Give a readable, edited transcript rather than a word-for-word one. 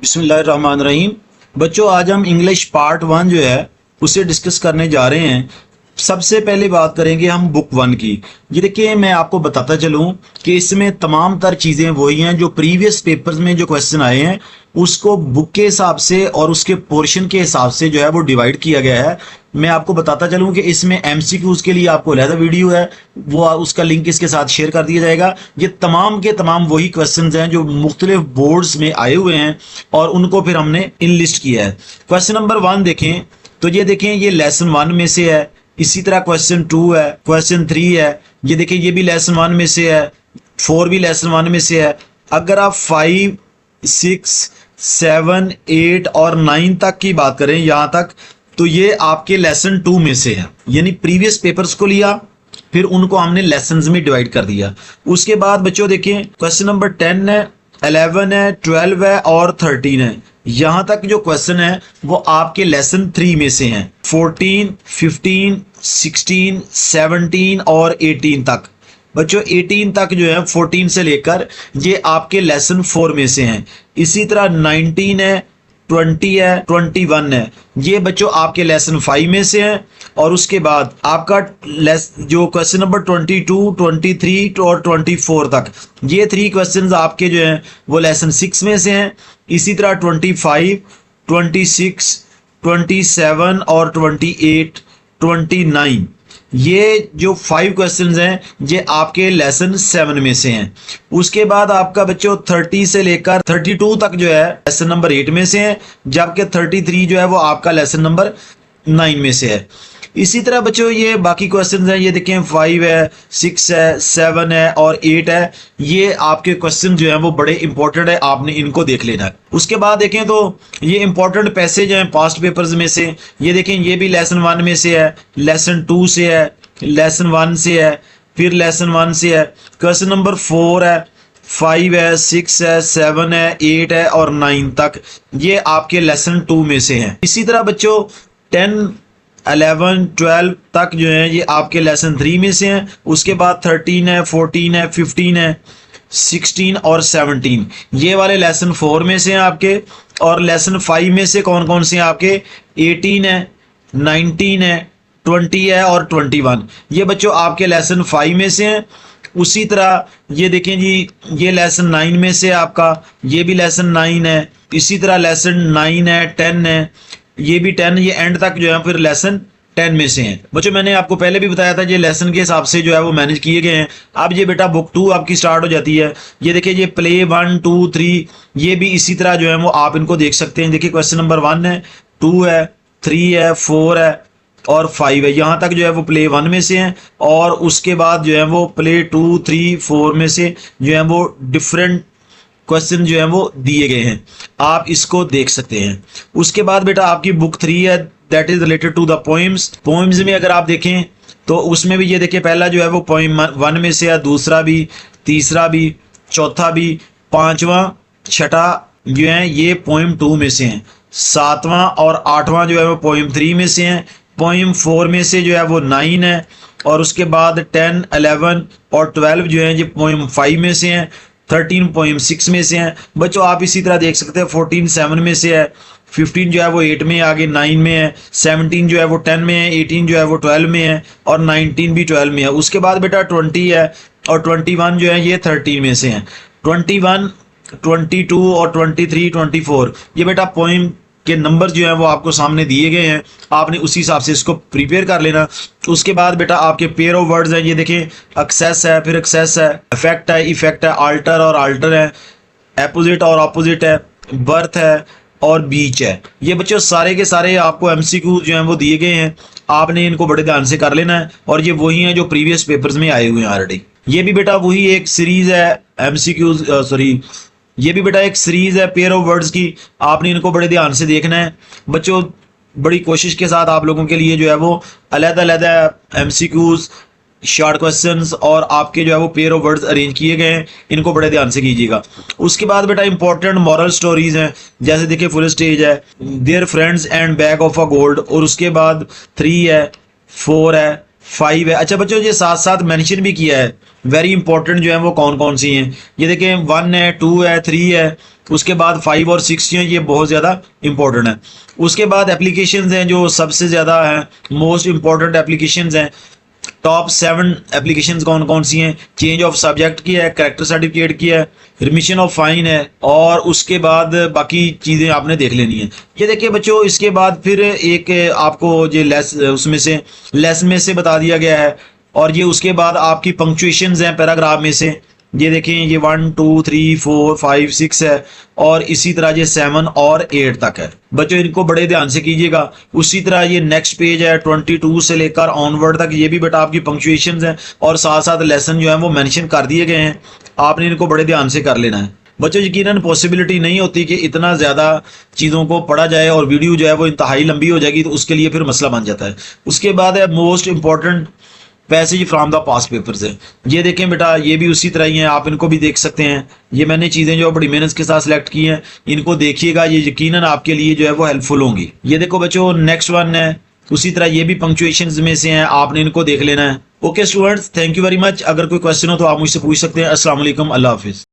बिस्मिल्लाहिर्रहमानिर्रहीम। बच्चों, आज हम इंग्लिश पार्ट 1 जो है उसे डिस्कस करने जा रहे हैं। सबसे पहले बात करेंगे हम बुक 1 की। ये देखिए, मैं आपको बताता चलूं कि इसमें तमाम तर चीज़ें वही हैं जो प्रीवियस पेपर्स में जो क्वेश्चन आए हैं उसको बुक के हिसाब से और उसके पोर्शन के हिसाब से जो है वो डिवाइड किया गया है। मैं आपको बताता चलूं कि इसमें एमसीक्यूज के लिए आपको अलग वीडियो है, वो उसका लिंक इसके साथ शेयर कर दिया जाएगा। ये तमाम के तमाम वही क्वेश्चंस हैं जो मुख्तलिफ बोर्ड्स में आए हुए हैं और उनको फिर हमने इन लिस्ट किया है। क्वेश्चन नंबर 1 देखें तो ये देखें, ये लेसन 1 में से है। इसी तरह क्वेश्चन 2 है, क्वेश्चन 3 है, ये देखिए ये भी लेसन 1 में से है, 4 भी लेसन 1 में से है। अगर आप 5, 6, 7, 8 और 9 तक की बात करें यहाँ तक, तो ये आपके लेसन 2 में से है। यानी प्रीवियस पेपर्स को लिया, फिर उनको हमने लेसन्स में डिवाइड कर दिया। उसके बाद बच्चों देखिए, क्वेश्चन नंबर 10 है, 11 है, 12 है और 13 है। यहां तक जो क्वेश्चन है वो आपके लेसन 3 में से हैं। 14, 15, 16, 17 और 18 तक। बच्चों 18 तक जो है 14 से लेकर ये आपके लेसन 4 में से हैं। इसी तरह 19 है, 20 है, 21 है, ये बच्चों आपके लेसन 5 में से हैं। और उसके बाद आपका जो क्वेश्चन नंबर 22, 23 और 24 तक, ये 3 क्वेश्चंस आपके जो हैं वो लेसन 6 में से हैं। इसी तरह 25, 26, 27 और 28, 29, ये जो 5 क्वेश्चंस हैं ये आपके लेसन 7 में से हैं। उसके बाद आपका बच्चों 30 से लेकर 32 तक जो है लेसन नंबर 8 में से है, जबकि 33 जो है वो आपका लेसन नंबर 9 में से है। इसी तरह बच्चों ये बाकी क्वेश्चंस हैं, ये देखें 5 है, 6 है, 7 है और 8 है। ये आपके क्वेश्चन जो हैं वो बड़े इंपॉर्टेंट है, आपने इनको देख लेना है। उसके बाद देखें तो ये इंपॉर्टेंट पैसेज हैं पास्ट पेपर्स में से। ये देखें, ये भी लेसन 1 में से है, लेसन 2 से है, लेसन 1 से है, फिर लेसन 1 से है। क्वेश्चन नंबर 4 है, 5 है, 6 है, 7 है, 8 है और 9 तक, ये आपके लेसन 2 में से हैं। इसी तरह बच्चों 10, 11, 12 तक जो है ये आपके लेसन 3 में से हैं। उसके बाद 13 है, 14 है, 15 है, 16 और 17, ये वाले लेसन 4 में से हैं आपके। और लेसन 5 में से कौन कौन से हैं आपके? 18 है, 19 है, 20 है और 21, ये बच्चों आपके लेसन 5 में से हैं। उसी तरह ये देखें जी, ये लेसन 9 में से आपका, ये भी लेसन 9 है। इसी तरह लेसन 9 है, 10 है, ये भी 10, ये एंड तक जो है फिर लेसन 10 में से हैं। बच्चों मैंने आपको पहले भी बताया था ये लेसन के हिसाब से जो है वो मैनेज किए गए हैं। अब ये बेटा बुक 2 आपकी स्टार्ट हो जाती है। ये देखिए, ये प्ले 1, 2, 3, ये भी इसी तरह जो है वो आप इनको देख सकते हैं। देखिए क्वेश्चन नंबर 1 है, 2 है, 3 है, 4 है और 5 है। यहाँ तक जो है वो प्ले 1 में से हैं। और उसके बाद जो है वो प्ले 2, 3, 4 में से जो है वो डिफरेंट क्वेश्चन जो है वो दिए गए हैं, आप इसको देख सकते हैं। उसके बाद बेटा आपकी बुक 3 है, that is related to the poems. Poems में अगर आप देखें तो उसमें भी ये देखिए, पहला जो है वो पोइम 1 में से है, दूसरा भी, तीसरा भी, चौथा भी, पांचवा, छठा जो है ये पोइम 2 में से हैं। 7वां और 8वां जो है वो पोइम 3 में से हैं। पोइम 4 में से जो है वो 9 है। और उसके बाद 10, 11 और 12 जो है ये पोइम 5 में से हैं। 13 पोइम 6 में से हैं। बच्चों आप इसी तरह देख सकते हैं, 14 7 में से है, 15 जो है वो 8 में है, आगे 9 में है, 17 जो है वो 10 में है, 18 जो है वो 12 में है और 19 भी 12 में है। उसके बाद बेटा 20 है और 21 जो है ये 13 में से हैं। 21, 22 और 23, 24, ये बेटा पोइम के नंबर जो है वो आपको सामने दिए गए हैं, आपने उसी हिसाब से इसको प्रिपेयर कर लेना। उसके बाद बेटा आपके पेयर ऑफ वर्ड्स हैं, ये देखें, एक्सेस है, फिर एक्सेस है, इफेक्ट है, इफेक्ट है, आल्टर और आल्टर है, एपोजिट और ऑपोजिट है, बर्थ है और बीच है। ये बच्चों सारे के सारे आपको एमसीक्यू जो हैं वो दिए गए हैं, आपने इनको बड़े ध्यान से कर लेना है। और ये वही हैं जो प्रीवियस पेपर्स में आए हुए हैं ऑलरेडी। ये भी बेटा वही एक सीरीज है एमसीक्यूज, सॉरी, ये भी बेटा एक सीरीज है पेयर ऑफ वर्ड्स की, आपने इनको बड़े ध्यान से देखना है। बच्चों बड़ी कोशिश के साथ आप लोगों के लिए जो है वो अलग-अलग एमसीक्यूज, शॉर्ट क्वेश्चंस और आपके जो है वो पेयर ऑफ वर्ड्स अरेंज किए गए हैं, इनको बड़े ध्यान से कीजिएगा। उसके बाद बेटा इंपॉर्टेंट मॉरल स्टोरीज हैं, जैसे देखिए फुल स्टेज है, their friends and bag of a gold, और उसके बाद 3 है, 4 है, 5 है। अच्छा बच्चों ये साथ साथ मेंशन भी किया है वेरी इंपॉर्टेंट जो है वो कौन कौन सी हैं। ये देखें 1 है, 2 है, 3 है, उसके बाद 5 और 6 हैं, ये बहुत ज़्यादा इंपॉर्टेंट है। उसके बाद एप्लीकेशंस हैं जो सबसे ज़्यादा हैं, मोस्ट इंपॉर्टेंट एप्लीकेशंस हैं। टॉप 7 एप्लीकेशंस कौन कौन सी हैं? चेंज ऑफ सब्जेक्ट की है, कैरेक्टर सर्टिफिकेट की है, रिमिशन ऑफ फाइन है, और उसके बाद बाकी चीज़ें आपने देख लेनी है। ये देखिए बच्चों, इसके बाद फिर एक आपको ये उसमें से लेसन में से बता दिया गया है, और ये उसके बाद आपकी पंक्चुएशंस हैं पैराग्राफ में से। ये देखें, ये 1 2 3 4 5 6 है, और इसी तरह ये 7 और 8 तक है। बच्चों इनको बड़े ध्यान से कीजिएगा। उसी तरह ये नेक्स्ट पेज है 22 से लेकर ऑनवर्ड तक, ये भी बेटा आपकी पंक्चुएशंस हैं, और साथ साथ लेसन जो है वो मेंशन कर दिए गए हैं। आपने इनको बड़े ध्यान से कर लेना है। बच्चों यकीनन पॉसिबिलिटी नहीं होती कि इतना ज़्यादा चीज़ों को पढ़ा जाए और वीडियो जो है वो इंतहाई लंबी हो जाएगी, तो उसके लिए फिर मसला बन जाता है। उसके बाद है most important passage from the past papers है। ये देखें बेटा, ये भी उसी तरह ही है, आप इनको भी देख सकते हैं। ये मैंने चीज़ें जो बड़ी मेहनत के साथ सिलेक्ट की हैं, इनको देखिएगा, ये यकीनन आपके लिए जो है वो हेल्पफुल होंगी। ये देखो बच्चों, नेक्स्ट वन है, उसी तरह ये भी पंक्चुएशंस में से हैं, आपने इनको देख लेना है। Okay students, thank you very much. अगर कोई क्वेश्चन हो तो आप मुझसे पूछ सकते हैं। अस्सलाम वालेकुम, अल्लाह हाफिज़।